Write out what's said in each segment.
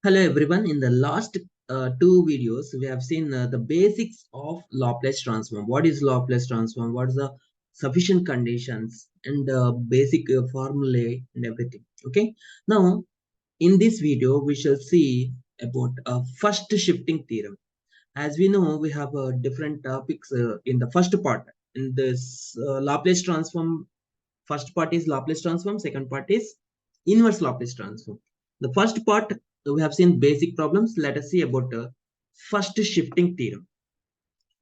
Hello everyone. In the last two videos, we have seen the basics of Laplace transform. What is Laplace transform? What is the sufficient conditions and basic formulae and everything. Okay. Now, in this video, we shall see about first shifting theorem. As we know, we have different topics in the first part. In this Laplace transform, first part is Laplace transform. Second part is inverse Laplace transform. The first part we have seen basic problems. Let us see about first shifting theorem.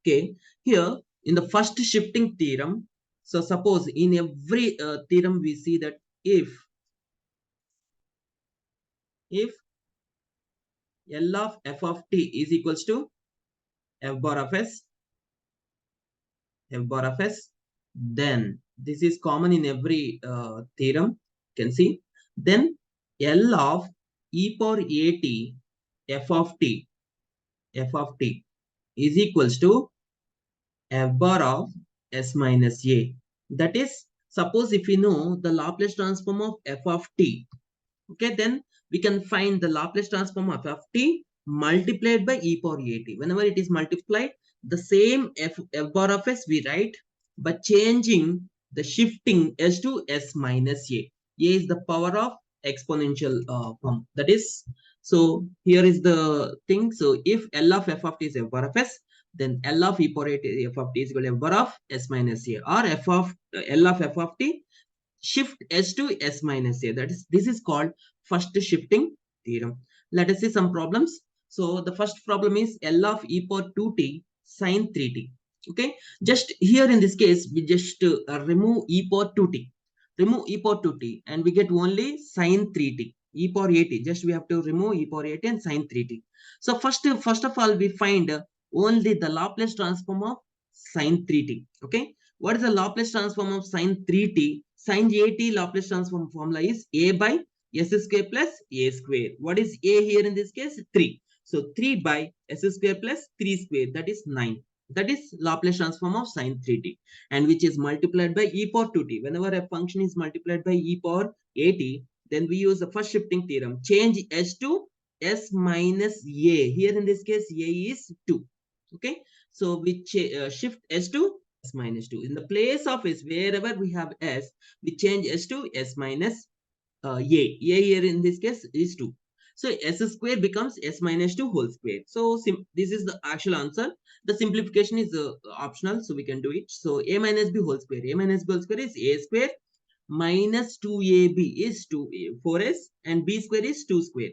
Okay, here in the first shifting theorem, so suppose in every theorem we see that if L of f of t is equals to f bar of s, then this is common in every theorem. You can see then L of e power at f of t is equals to f bar of s minus a. That is, suppose if we know the Laplace transform of f of t, okay, then we can find the Laplace transform of f of t multiplied by e power at. Whenever it is multiplied, the same f bar of s we write, but changing the shifting s to s minus a. A is the power of exponential form. That is, so here is the thing. So if L of f of t is f bar of s, then L of e power at f of t is equal to f bar of s minus a, or f of L of f of t shift s to s minus a. That is, this is called first shifting theorem. Let us see some problems. So the first problem is L of e power 2t sine 3t. Okay, just here in this case we just remove e power 2t, and we get only sine 3t. E power 80, just we have to remove e power 80 and sine 3t. So first of all we find only the Laplace transform of sine 3t. Okay, what is the Laplace transform of sine 3t? Sine 80 Laplace transform formula is a by s square plus a square. What is a here in this case? 3. So 3 by s square plus 3 square, that is 9. That is Laplace transform of sine 3t, and which is multiplied by e power 2t. Whenever a function is multiplied by e power 80, then we use the first shifting theorem. Change s to s minus a. Here in this case, a is 2. Okay, so we shift s to s minus 2. In the place of s, wherever we have s, we change s to s minus a. A here in this case is 2. So s square becomes s minus 2 whole square. So this is the actual answer. The simplification is optional, so we can do it. So a minus b whole square. A minus b whole square is a square minus 2ab is 4s, and b square is 2 square.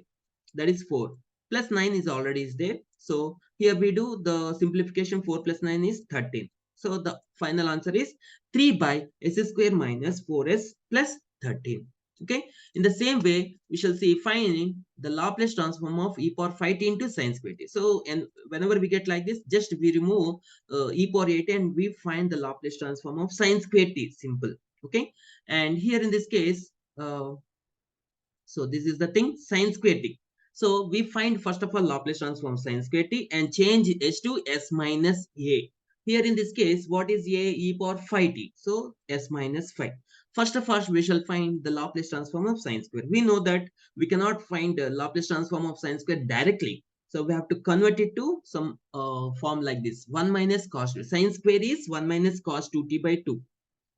That is 4. Plus 9 is already is there. So here we do the simplification. 4 plus 9 is 13. So the final answer is 3 by s square minus 4s plus 13. Okay. In the same way, we shall see finding the Laplace transform of e power 5t into sine square t. So, and whenever we get like this, just we remove e power 8 and we find the Laplace transform of sine square t. Simple. Okay. And here in this case, so this is the thing, sine square t. So we find first of all Laplace transform sine square t and change s to s minus a. Here in this case, what is a? E power 5t. So s minus 5. First of all, we shall find the Laplace transform of sine square. We know that we cannot find the Laplace transform of sine square directly. So we have to convert it to some form like this. 1 minus cos 2. Sine square is 1 minus cos 2t by 2.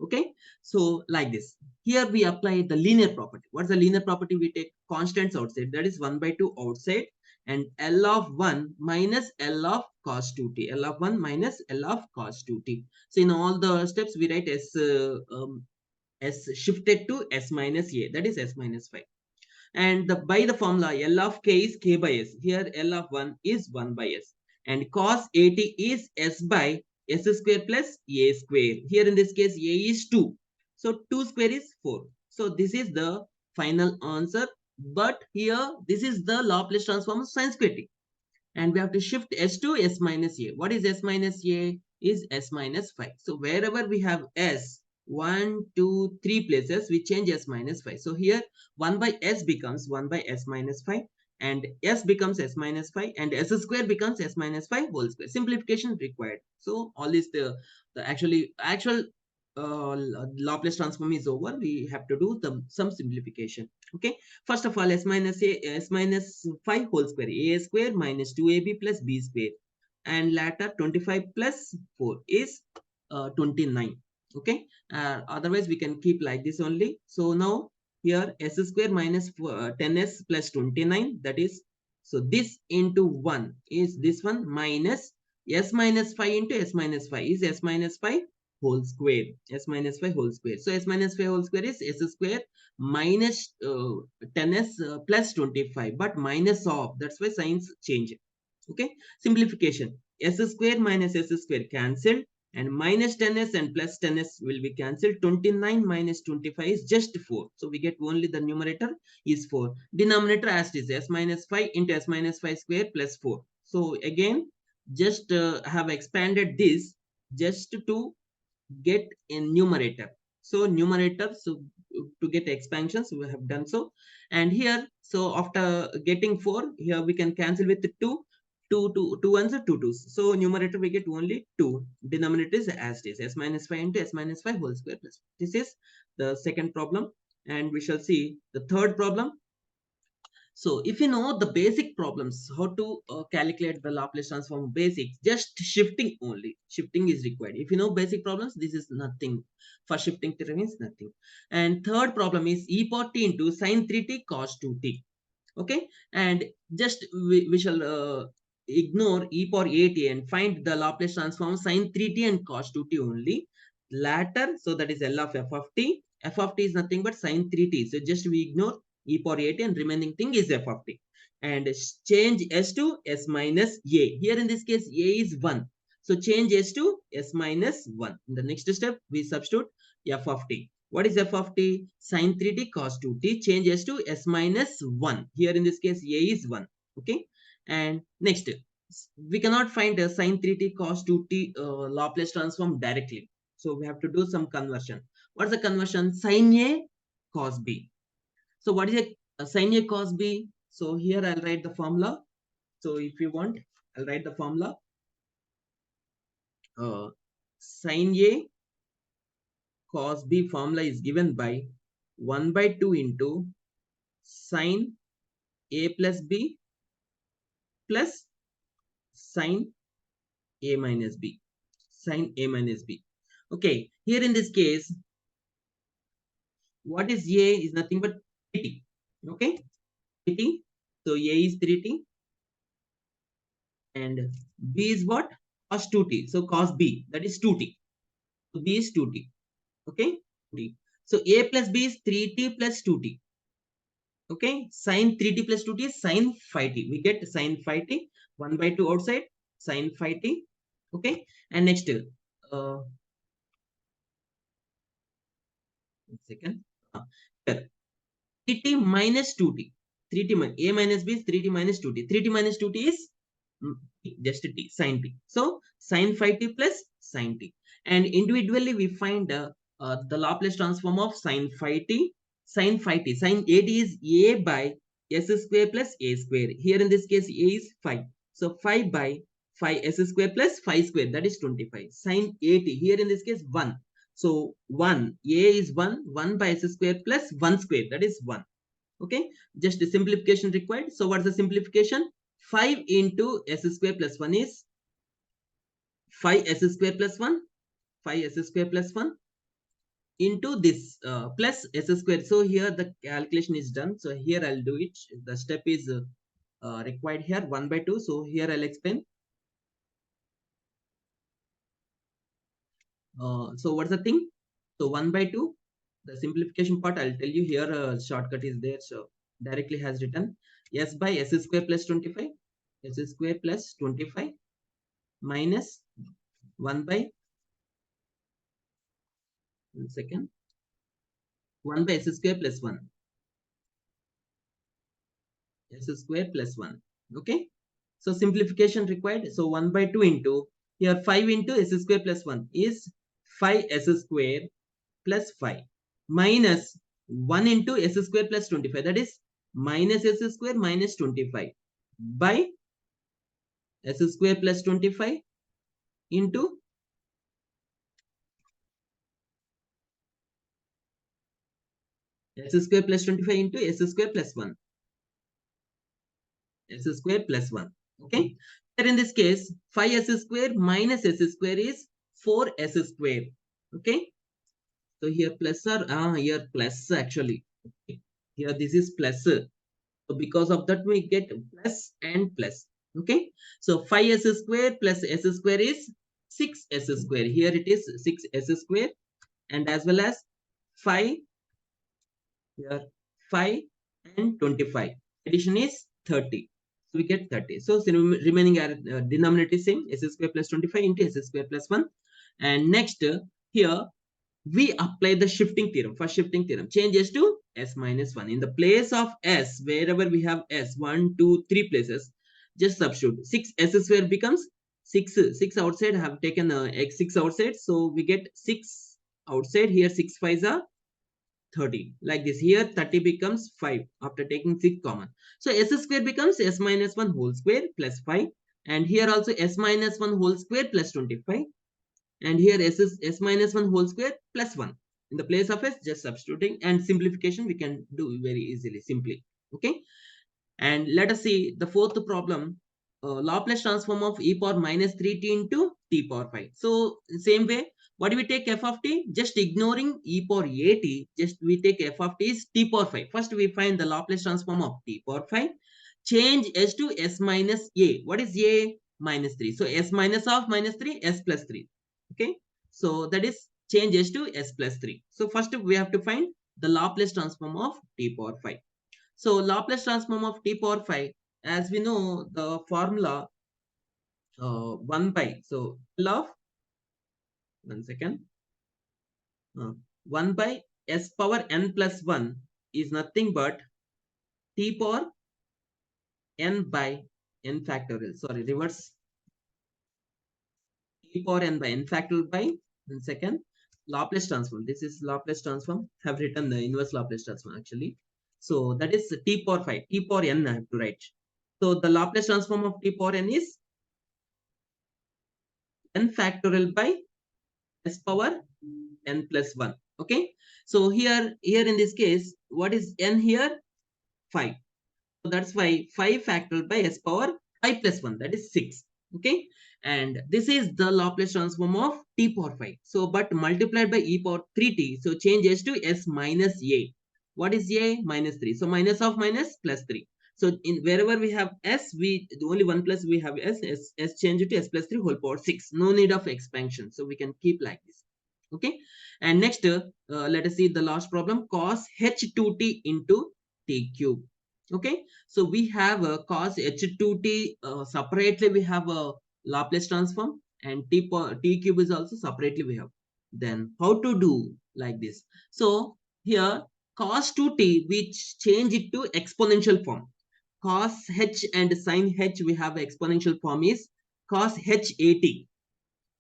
Okay, so like this. Here we apply the linear property. What's the linear property? We take constants outside, that is 1 by 2 outside, and L of 1 minus L of cos 2t. L of 1 minus L of cos 2t. So in all the steps we write s shifted to s minus a, that is s minus 5. And by the formula, L of k is k by s. Here L of 1 is 1 by s. And cos 80 is s by s square plus a square. Here in this case, a is 2. So 2 square is 4. So this is the final answer. But here, this is the Laplace transform of sine square t. And we have to shift s to s minus a. What is s minus a? Is s minus 5. So wherever we have s, 1, 2, 3 places, we change s minus 5. So here 1 by s becomes 1 by s minus 5, and s becomes s minus 5, and s square becomes s minus 5 whole square. Simplification required. So all is the actual Laplace transform is over, we have to do some simplification. Okay, first of all, s minus 5 whole square, a square minus 2ab plus b square, and later 25 plus 4 is 29. Okay, otherwise we can keep like this only. So now here s square minus 10s plus 29, that is, so this into 1 is this one, minus s minus 5 into s minus 5 is s minus 5 whole square, s minus 5 whole square. So s minus 5 whole square is s square minus 10s plus 25, but minus of, that's why signs change. Okay, simplification, s square minus s square cancelled, and minus 10s and plus 10s will be cancelled. 29 minus 25 is just 4, so we get only the numerator is 4, denominator as it is s minus 5 into s minus 5 square plus 4. So again, just have expanded this just to get in numerator. So numerator, so to get expansions we have done so. And here, so after getting 4, here we can cancel with 2, 2 ones are 2 twos. So numerator we get only 2, denominator is as it is, s minus 5 into s minus 5 whole square plus. This is the second problem, and we shall see the third problem. So if you know the basic problems, how to calculate the Laplace transform basics, just shifting only. Shifting is required. If you know basic problems, this is nothing. For shifting theorem is nothing. And third problem is e power t into sine 3t cos 2t. Okay, and just we shall ignore e power at and find the Laplace transform sine 3t and cos 2t only. Latter, so that is L of f of t. F of t is nothing but sine 3t. So just we ignore e power at and remaining thing is f of t. And change s to s minus a. Here in this case, a is 1. So change s to s minus 1. In the next step, we substitute f of t. What is f of t? Sin 3t cos 2t. Change s to s minus 1. Here in this case, a is 1. Okay. And next, we cannot find a sin 3t cos 2t Laplace transform directly. So we have to do some conversion. What's the conversion? Sin a cos b. So what is a sin a cos b? So here I'll write the formula. So if you want, I'll write the formula. Sin a cos b formula is given by 1 by 2 into sin a plus b plus sin a minus b. Sin a minus b. Okay, here in this case, what is a is nothing but 3t. Okay, 3t. So a is 3t and b is what? Cos 2t. So cos b, that is 2t. So b is 2t. Okay, 2t. So a plus b is 3t plus 2t. Okay, sine 3t plus 2t is sine 5t. We get sine 5t, 1 by 2 outside, sine 5t. Okay, and next, one second. Here, 3t minus 2t. 3t a minus b is 3t minus 2t. 3t minus 2t is just t, sine t. So sine 5t plus sine t. And individually we find the Laplace transform of sine 5t, sine 5t. Sine 8 is a by s square plus a square. Here in this case, a is 5. So 5 by 5 s square plus 5 square, that is 25. Sine 80, here in this case 1. So 1, a is 1, 1 by s square plus 1 square, that is 1. Okay, just the simplification required. So what's the simplification? 5 into s square plus 1 is 5s square plus 1, 5s square plus 1 into this plus s square. So here the calculation is done. So here I'll do it. The step is required here 1 by 2. So here I'll explain. So what's the thing? So 1 by 2, the simplification part I'll tell you here. Shortcut is there. So directly has written s by s square plus 25, s square plus 25 minus 1 by, one second, 1 by s square plus 1, s square plus 1. Okay, so simplification required. So 1 by 2 into, here 5 into s square plus 1 is 5s square plus 5 minus 1 into s square plus 25, that is minus s square minus 25 by s square plus 25 into S square plus 25 into S square plus 1. S square plus 1. Okay. Here in this case, 5s square minus s square is 4s square. Okay. So here plus or here plus actually. Okay. Here this is plus. So because of that we get plus and plus. Okay. So 5s square plus s square is 6s square. Here it is 6s square, and as well as 5 here 5 and 25. Addition is 30. So we get 30. So remaining are denominator is same, s square plus 25 into s square plus 1. And next here we apply the shifting theorem. First shifting theorem changes to s minus 1. In the place of s, wherever we have s, 1, 2, 3 places, just substitute. 6 s square becomes 6 outside. I have taken x 6 outside. So we get 6 outside. Here 6 5s are 30. Like this. Here 30 becomes 5 after taking 6 common. So s square becomes s minus 1 whole square plus 5. And here also s minus 1 whole square plus 25. And here s is s minus 1 whole square plus 1. In the place of s, just substituting, and simplification we can do very easily, simply. Okay. And let us see the fourth problem. Laplace transform of e power minus 3t into t power 5. So same way, what do we take f of t? Just ignoring e power at, just we take f of t is t power 5. First we find the Laplace transform of t power 5. Change s to s minus a. What is a? Minus 3. So s minus of minus 3, s plus 3. Okay. So that is change s to s plus 3. So first we have to find the Laplace transform of t power 5. So Laplace transform of t power 5, as we know the formula 1 by, so love, 1 second, 1 by s power n plus 1 is nothing but t power n by n factorial, sorry, reverse, t power n by n factorial by, 1 second, Laplace transform. This is Laplace transform. I have written the inverse Laplace transform actually. So that is t power 5, t power n I have to write. So the Laplace transform of t power n is n factorial by s power n plus 1. Okay. So here in this case, what is n here? 5. So that's why 5 factorial by s power 5 plus 1, that is 6. Okay. And this is the Laplace transform of t power 5. So but multiplied by e power 3t. So change s to s minus a. What is a? Minus 3. So minus of minus plus 3. So in wherever we have s, we the only one plus we have s change it to s plus 3 whole power 6. No need of expansion. So we can keep like this. Okay. And next let us see the last problem, cos h2t into t cube. Okay. So we have a cos h2t separately we have a Laplace transform, and t cube is also separately we have. Then how to do like this? So here cos 2t we change it to exponential form. Cos h and sin h we have exponential form is cos h at,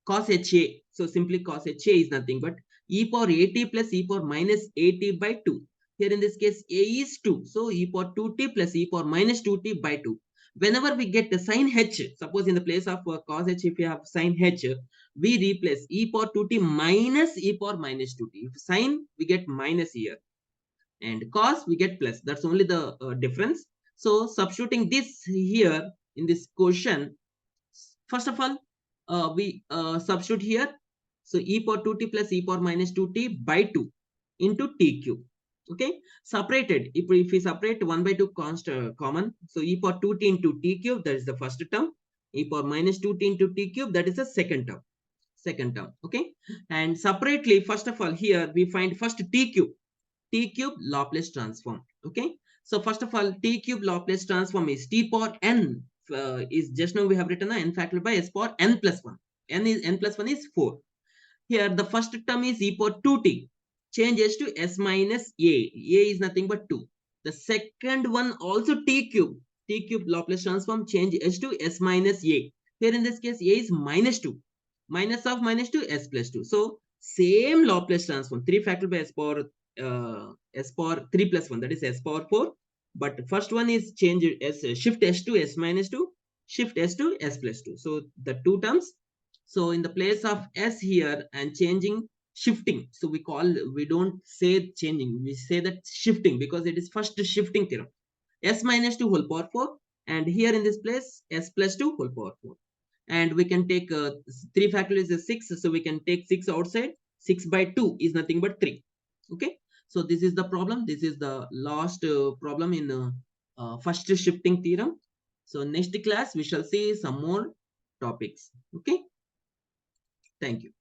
cos HA. So simply cos HA is nothing but e power at plus e power minus at by 2. Here in this case, a is 2. So e power 2t plus e power minus 2t by 2. Whenever we get the sin h, suppose in the place of cos h, if we have sin h, we replace e power 2t minus e power minus 2t. If sin, we get minus here. And cos, we get plus. That's only the difference. So substituting this here in this question, first of all, we substitute here. So e power 2t plus e power minus 2t by 2 into t cube. Okay, separated. If we separate 1 by 2 common, so e power 2t into t cube, that is the first term. E power minus 2t into t cube, that is the second term. Second term. Okay, and separately, first of all, here we find first t cube. T cube Laplace transform. Okay. So first of all, T cube Laplace transform is T power n is just now we have written n factorial by s power n plus 1. N plus 1 is 4. Here the first term is e power 2t. Changes to s minus a. A is nothing but 2. The second one also T cube. T cube Laplace transform change s to s minus a. Here in this case, a is minus 2. Minus of minus 2, s plus 2. So same Laplace transform. 3 factorial by s power 3 plus 1, that is s power 4. But first one is change s, shift s to s minus 2, shift s to s plus 2. So the two terms. So in the place of s here and changing shifting. So we don't say changing, we say that shifting, because it is first shifting theorem. S minus 2 whole power 4, and here in this place s plus 2 whole power 4. And we can take 3 factorial is 6, so we can take 6 outside. 6 by 2 is nothing but 3. Okay, so this is the problem. This is the last problem in first shifting theorem. So next class we shall see some more topics. Okay, thank you.